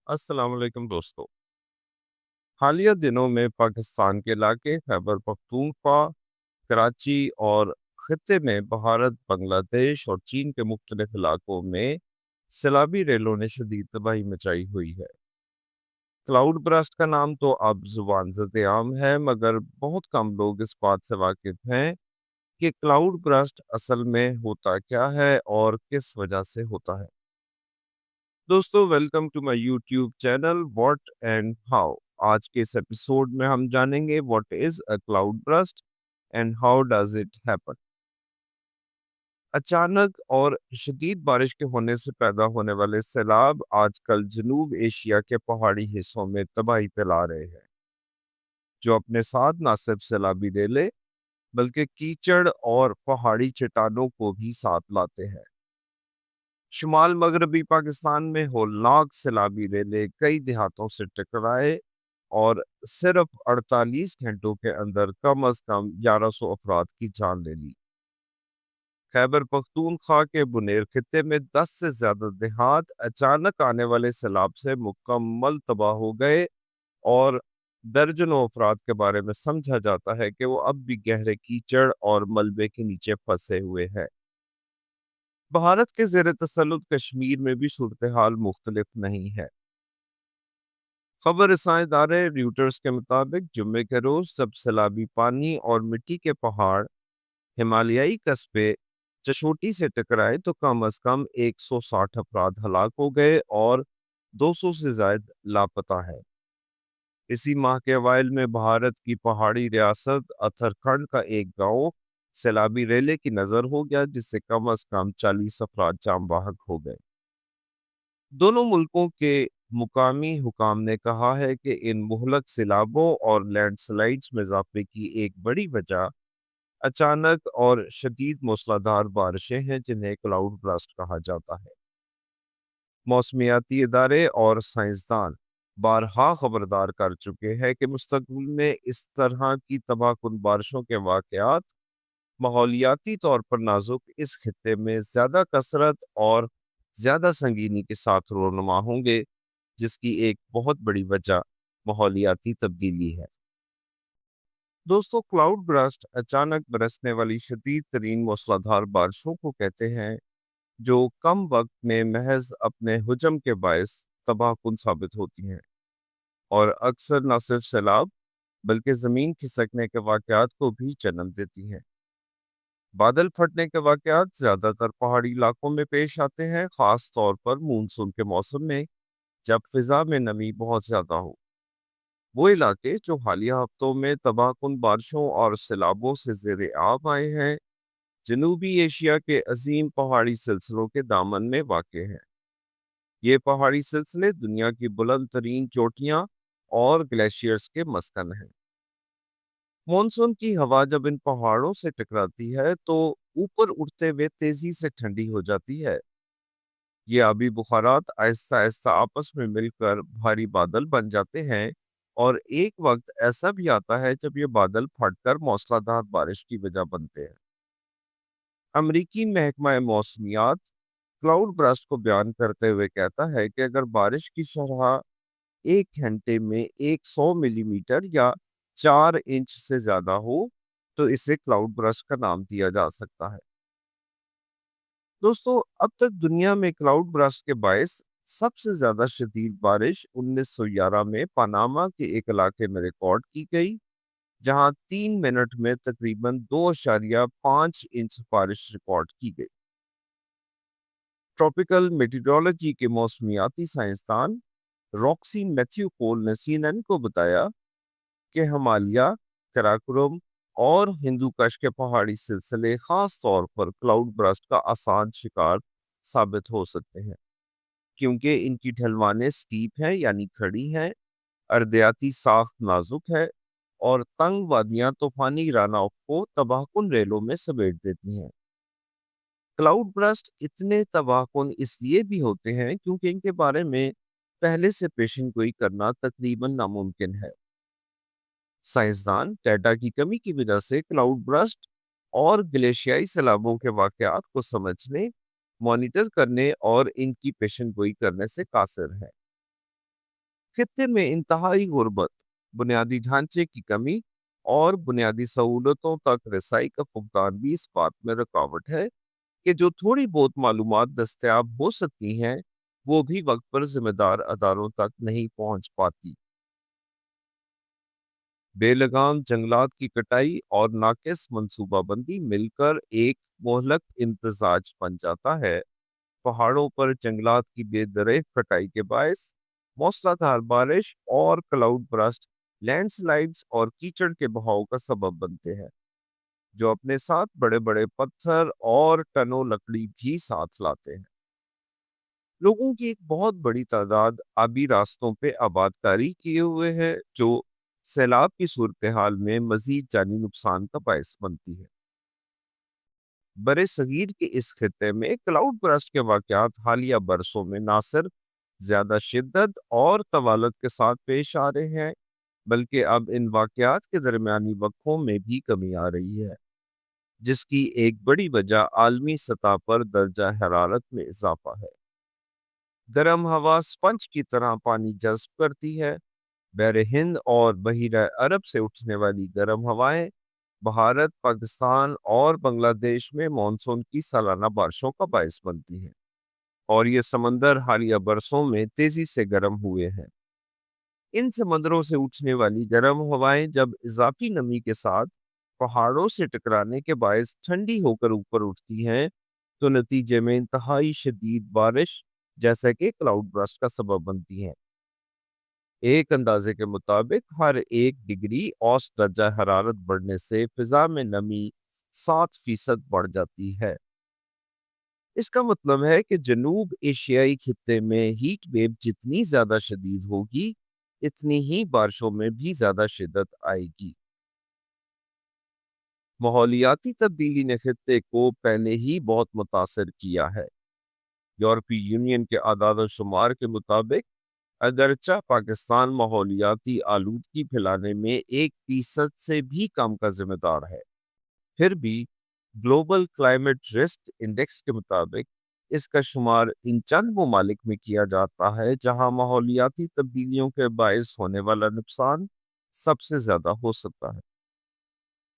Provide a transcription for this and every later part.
अस्सलाम वालेकुम दोस्तों। हालिया दिनों में पाकिस्तान के इलाके खैबर पख्तूनख्वा, कराची और खत्े में भारत, बांग्लादेश और चीन के मुख्तलिफ इलाकों में सैलाबी रेलों ने शदीद तबाही मचाई हुई है। क्लाउड बर्स्ट का नाम तो अब जुबान ज़द-ए-आम है, मगर बहुत कम लोग इस बात से वाकिफ हैं कि क्लाउड बर्स्ट असल में होता क्या है और किस वजह से होता है। दोस्तों, welcome to my YouTube channel what and how. आज के इस एपिसोड में हम जानेंगे what is a cloud burst and how does it happen. अचानक और शदीद बारिश के होने से पैदा होने वाले सैलाब आजकल जनूब एशिया के पहाड़ी हिस्सों में तबाही फैला रहे हैं, जो अपने साथ न सिर्फ सैलाबी रेले बल्कि कीचड़ और पहाड़ी चट्टानों को भी साथ लाते हैं। शुमाल मगरबी पाकिस्तान में होलनाक सैलाबी रेले कई देहातों से टकराए और सिर्फ 48 घंटों के अंदर कम अज कम 1100 अफराद की जान ले ली। खैबर पख्तूनख्वा के बुनेर खित्ते में 10 से ज्यादा देहात अचानक आने वाले सैलाब से मुकम्मल तबाह हो गए और दर्जनों अफराद के बारे में समझा जाता है कि वो अब भी गहरे कीचड़ और मलबे के नीचे फंसे हुए हैं। भारत के ज़ेर तसल्लुत कश्मीर में भी सूरत हाल मुख्तलिफ नहीं है। खबर रसां इदारे रॉयटर्स के मुताबिक जुम्मे के रोज जब सैलाबी पानी और मिट्टी के पहाड़ हिमालयाई कस्बे चशोटी से टकराए तो कम अज कम 160 अफराद हलाक हो गए और 200 से ज्यादा लापता है। इसी माह के अवाइल में भारत की पहाड़ी रियासत उत्तराखंड का एक गांव सैलाबी रेले की नजर हो गया, जिससे कम अज कम 40 अफराद जाम बाहक हो गए। दोनों मुल्कों के मुकामी हुकाम ने कहा है कि इन मुहलक सैलाबों और लैंडस्लाइड्स में इजाफे की एक बड़ी वजह अचानक और शदीद मूसलाधार बारिशें हैं, जिन्हें क्लाउड ब्लास्ट कहा जाता है। मौसमियाती इदारे और साइंसदान बारहा खबरदार कर चुके हैं कि मुस्तकबिल में इस तरह की तबाहकुन बारिशों के वाकयात माहौलियाती तौर पर नाजुक इस खित्ते में ज्यादा कसरत और ज्यादा संगीनी के साथ रोनुमा होंगे, जिसकी एक बहुत बड़ी वजह माहौलियाती तब्दीली है। दोस्तों, क्लाउड बर्स्ट अचानक बरसने वाली शदीद तरीन मूसलाधार बारिशों को कहते हैं, जो कम वक्त में महज अपने हुजम के बायस तबाहकुन साबित होती हैं और अक्सर न सिर्फ सैलाब बल्कि जमीन खिसकने के वाकयात को भी जन्म देती हैं। बादल फटने के वाकयात ज्यादातर पहाड़ी इलाकों में पेश आते हैं, खास तौर पर मानसून के मौसम में, जब फिजा में नमी बहुत ज्यादा हो। वो इलाके जो हालिया हफ्तों में तबाहकुन बारिशों और सैलाबों से ज़ेरे आब आए हैं, जनूबी एशिया के अजीम पहाड़ी सिलसिलों के दामन में वाक़ हैं। ये पहाड़ी सिलसिले दुनिया की बुलंद तरीन चोटियां और ग्लेशियर्स के मस्कन हैं। मॉनसून की हवा जब इन पहाड़ों से टकराती है तो ऊपर उठते हुए तेजी से ठंडी हो जाती है। ये आबी बुखारात आहिस्ता आहिस्ता आपस में मिलकर भारी बादल बन जाते हैं और एक वक्त ऐसा भी आता है जब ये बादल फटकर मौसलाधार बारिश की वजह बनते हैं। अमरीकी महकमा मौसमियात क्लाउड बर्स्ट को बयान करते हुए कहता है कि अगर बारिश की शरह एक घंटे में 100 मिलीमीटर या 4 इंच से ज्यादा हो तो इसे क्लाउड बर्स्ट का नाम दिया जा सकता है। दोस्तों, अब तक दुनिया में क्लाउड बर्स्ट के बायस सबसे ज्यादा शदीद बारिश 1911 में पनामा के एक इलाके में रिकॉर्ड की गई, जहां 3 मिनट में तकरीबन 2.5 इंच बारिश रिकॉर्ड की गई। ट्रॉपिकल मेटीरोलॉजी के मौसमियाती साइंसदान रॉक्सी मैथ्यू पोल ने सीएनएन को बताया कि हिमालय, कराकोरम और हिंदू कश के पहाड़ी सिलसिले खास तौर पर क्लाउड बर्स्ट का आसान शिकार साबित हो सकते हैं, क्योंकि इनकी ढलवानें स्टीप हैं यानी खड़ी हैं, अर्दियाती साख्त नाजुक है और तंग वादियां तूफानी रानाओं को तबाहकुन रेलों में समेट देती हैं। क्लाउड बर्स्ट इतने तबाहकुन इसलिए भी होते हैं क्योंकि इनके बारे में पहले से पेशन गोई करना तकरीबन नामुमकिन है। साइंसदान डेटा की कमी की वजह से क्लाउड बर्स्ट और ग्लेशियाई सैलाबों के वाकयात को समझने, मॉनिटर करने और इनकी पेशन गोई करने से कासिर है। خطے میں انتہائی غربت، بنیادی ڈھانچے کی کمی اور بنیادی سہولتوں تک رسائی کا فقدان بھی اس بات میں رکاوٹ ہے کہ جو تھوڑی بہت معلومات دستیاب ہو سکتی ہیں وہ بھی وقت پر ذمہ دار اداروں تک نہیں پہنچ پاتی۔ بے لگام جنگلات کی کٹائی اور ناقص منصوبہ بندی مل کر ایک مہلک امتزاج بن جاتا ہے۔ پہاڑوں پر جنگلات کی بے درے کٹائی کے باعث موسلا دھار بارش اور کلاؤڈ برسٹ لینڈ سلائیڈز اور کیچڑ کے بہاؤ کا سبب بنتے ہیں، جو اپنے ساتھ بڑے بڑے پتھر اور ٹنوں لکڑی بھی ساتھ لاتے ہیں۔ لوگوں کی ایک بہت بڑی تعداد آبی راستوں پہ آباد کاری کیے ہوئے ہے، جو سیلاب کی صورتحال میں مزید جانی نقصان کا باعث بنتی ہے۔ برِ صغیر کے اس خطے میں کلاؤڈ برسٹ کے واقعات حالیہ برسوں میں نہ صرف زیادہ شدت اور طوالت کے ساتھ پیش آ رہے ہیں، بلکہ اب ان واقعات کے درمیانی وقفوں میں بھی کمی آ رہی ہے، جس کی ایک بڑی وجہ عالمی سطح پر درجہ حرارت میں اضافہ ہے۔ گرم ہوا سپنج کی طرح پانی جذب کرتی ہے۔ بحر ہند اور بحیرہ عرب سے اٹھنے والی گرم ہوائیں بھارت، پاکستان اور بنگلہ دیش میں مانسون کی سالانہ بارشوں کا باعث بنتی ہیں، اور یہ سمندر حالیہ برسوں میں تیزی سے گرم ہوئے ہیں۔ ان سمندروں سے اٹھنے والی گرم ہوائیں جب اضافی نمی کے ساتھ پہاڑوں سے ٹکرانے کے باعث ٹھنڈی ہو کر اوپر اٹھتی ہیں تو نتیجے میں انتہائی شدید بارش جیسا کہ کلاؤڈ برسٹ کا سبب بنتی ہیں۔ ایک اندازے کے مطابق ہر 1 ڈگری اوسط درجہ حرارت بڑھنے سے فضا میں نمی 7% بڑھ جاتی ہے۔ اس کا مطلب ہے کہ جنوب ایشیائی خطے میں ہیٹ ویو جتنی زیادہ شدید ہوگی، اتنی ہی بارشوں میں بھی زیادہ شدت آئے گی۔ ماحولیاتی تبدیلی نے خطے کو پہلے ہی بہت متاثر کیا ہے۔ یورپی یونین کے اعداد و شمار کے مطابق اگرچہ پاکستان ماحولیاتی آلودگی پھیلانے میں 1% سے بھی کم کا ذمہ دار ہے، پھر بھی گلوبل کلائمیٹ رسک انڈیکس کے مطابق اس کا شمار ان چند ممالک میں کیا جاتا ہے جہاں ماحولیاتی تبدیلیوں کے باعث ہونے والا نقصان سب سے زیادہ ہو سکتا ہے۔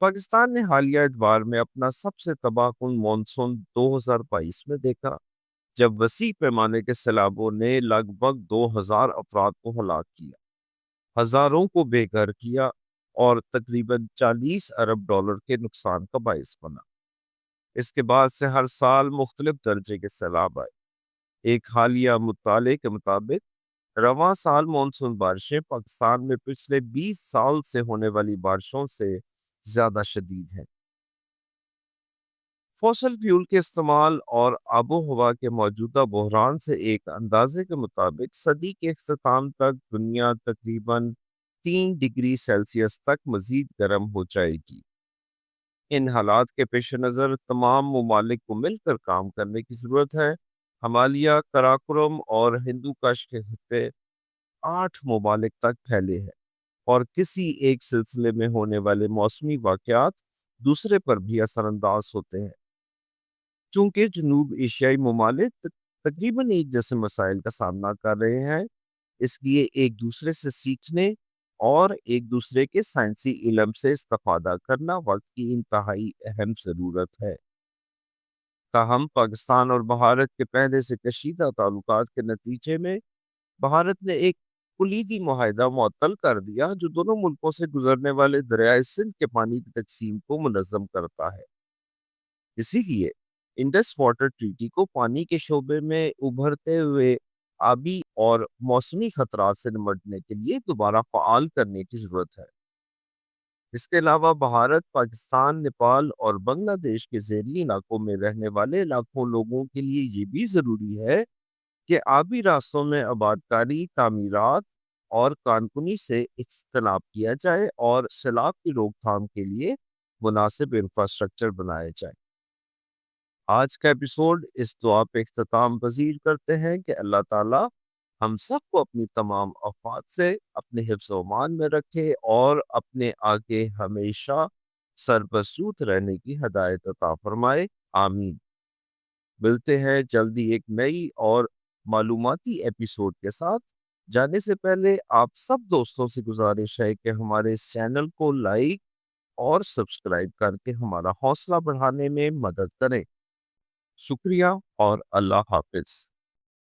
پاکستان نے حالیہ ادوار میں اپنا سب سے تباہ کن مانسون 2022 میں دیکھا، جب وسیع پیمانے کے سیلابوں نے لگ بھگ 2000 افراد کو ہلاک کیا، ہزاروں کو بے گھر کیا اور تقریباً 40 ارب ڈالر کے نقصان کا باعث بنا۔ اس کے بعد سے ہر سال مختلف درجے کے سیلاب آئے۔ ایک حالیہ مطالعے کے مطابق رواں سال مانسون بارشیں پاکستان میں پچھلے 20 سال سے ہونے والی بارشوں سے زیادہ شدید ہیں۔ فوسل فیول کے استعمال اور آب و ہوا کے موجودہ بحران سے ایک اندازے کے مطابق صدی کے اختتام تک دنیا تقریباً 3 ڈگری سیلسیس تک مزید گرم ہو جائے گی۔ ان حالات کے پیش نظر تمام ممالک کو مل کر کام کرنے کی ضرورت ہے۔ ہمالیہ، قراقرم اور ہندو کش کے خطے 8 ممالک تک پھیلے ہیں، اور کسی ایک سلسلے میں ہونے والے موسمی واقعات دوسرے پر بھی اثر انداز ہوتے ہیں۔ چونکہ جنوب ایشیائی ممالک تقریباً ایک جیسے مسائل کا سامنا کر رہے ہیں، اس لیے ایک دوسرے سے سیکھنے اور ایک دوسرے کے سائنسی علم سے استفادہ کرنا وقت کی انتہائی اہم ضرورت ہے۔ تاہم پاکستان اور بھارت کے پہلے سے کشیدہ تعلقات کے نتیجے میں بھارت نے ایک کلیدی معاہدہ معطل کر دیا جو دونوں ملکوں سے گزرنے والے دریائے سندھ کے پانی کی تقسیم کو منظم کرتا ہے۔ اسی لیے انڈس واٹر ٹریٹی کو پانی کے شعبے میں ابھرتے ہوئے آبی اور موسمی خطرات سے نمٹنے کے لیے دوبارہ فعال کرنے کی ضرورت ہے۔ اس کے علاوہ بھارت، پاکستان، نیپال اور بنگلہ دیش کے زیریں علاقوں میں رہنے والے لاکھوں لوگوں کے لیے یہ بھی ضروری ہے کہ آبی راستوں میں آباد کاری، تعمیرات اور کانکنی سے اجتناب کیا جائے اور سیلاب کی روک تھام کے لیے مناسب انفراسٹرکچر بنائے جائے۔ آج کا ایپیسوڈ اس دعا پہ اختتام پذیر کرتے ہیں کہ اللہ تعالیٰ ہم سب کو اپنی تمام آفات سے اپنے حفظ و امان میں رکھے اور اپنے آگے ہمیشہ سربسوت رہنے کی ہدایت عطا فرمائے، آمین۔ ملتے ہیں جلدی ایک نئی اور معلوماتی ایپیسوڈ کے ساتھ۔ جانے سے پہلے آپ سب دوستوں سے گزارش ہے کہ ہمارے اس چینل کو لائک اور سبسکرائب کر کے ہمارا حوصلہ بڑھانے میں مدد کریں۔ شکریہ اور اللہ حافظ۔